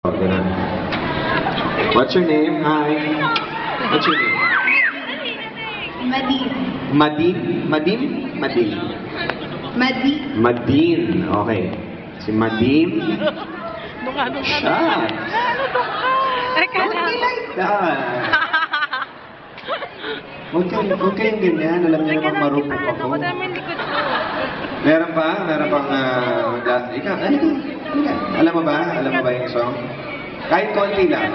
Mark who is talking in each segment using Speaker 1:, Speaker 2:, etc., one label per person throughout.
Speaker 1: Ganun. What's your name? Hi. What's your name?
Speaker 2: Madin.
Speaker 1: Madin? Madin? Madin?
Speaker 2: Madin.
Speaker 1: Madin. Okay. Si Madin. Siya.
Speaker 2: Teka
Speaker 1: Don't
Speaker 2: lang.
Speaker 1: be like that. Huwag kayong ganyan. Alam niyo naman marupok ako. Meron pa? Meron pang... ikaw, halika. Alam mo ba? Alam mo ba yung song? Kahit konti lang.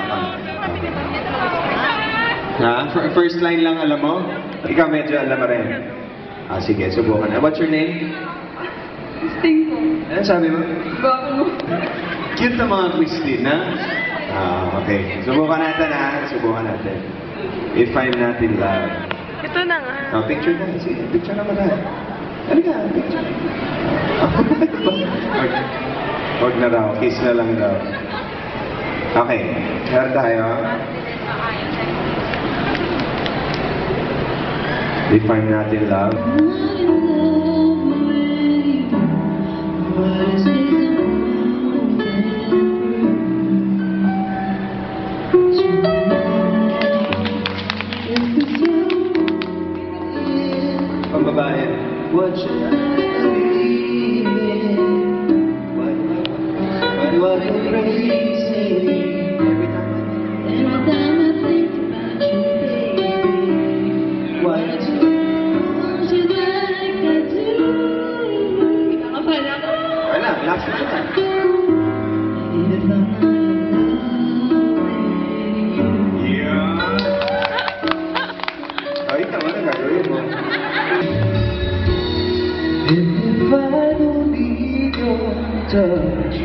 Speaker 1: Ha? First line lang alam mo? Ikaw medyo alam mo rin. Sige, subukan na. What's your name?
Speaker 2: Christine po.
Speaker 1: Ano sabi mo?
Speaker 2: Bago.
Speaker 1: Cute na mga Christine, ha? Okay. Subukan natin, ha? Subukan natin. If I'm not in love.
Speaker 2: Ito na nga.
Speaker 1: Picture na. Sige, picture na mo na. Halika, picture. Huwag na raw. Kiss na lang daw. Okay. Meron tayo. If I'm not in love. Pang babae. What should I believe in? Why do I feel crazy? Every time I think about you, baby. Why do you like I do? Wala, last na lang. If I'm not If I don't need your touch,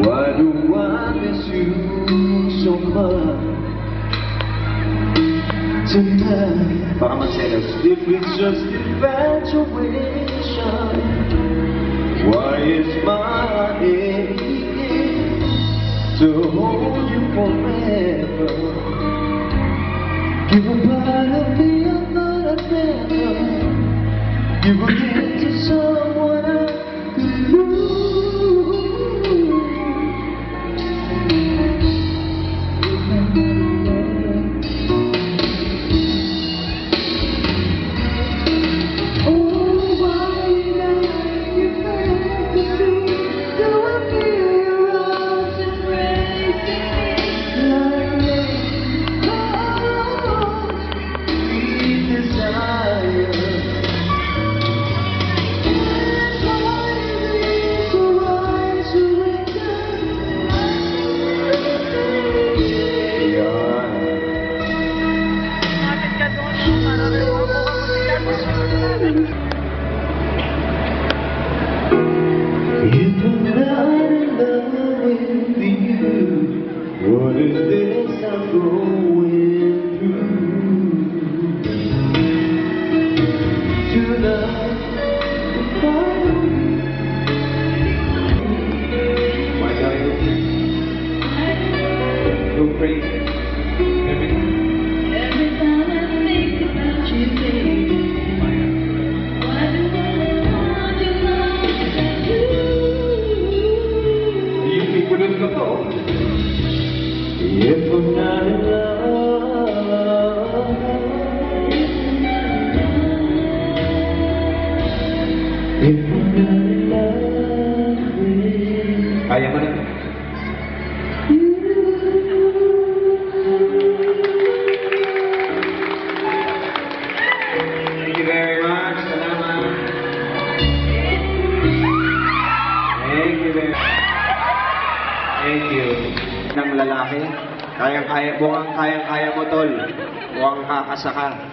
Speaker 1: why do I miss you so much? Tonight, baka magselos. If it's just infatuation, why is my heart aching to hold you forever? Give a part of me a thought I'd never give again to someone I could lose. Oh, why not you fantasy? Do I feel your arms embracing me like rain? Oh, sweet desire. If I'm not in love with you, what is this I'm going through? Tonight, if I why don't you go crazy every time I think about you, baby? Why do I want you like I do? You people don't go. If I'm not in love, if I'm not in love with kaya mo na. Thank you very much. Salamat. Thank you very much. Thank you. Ng lalaki, kayang-kaya, mukhang kayang-kaya mo, tol. Mukhang kakasaka.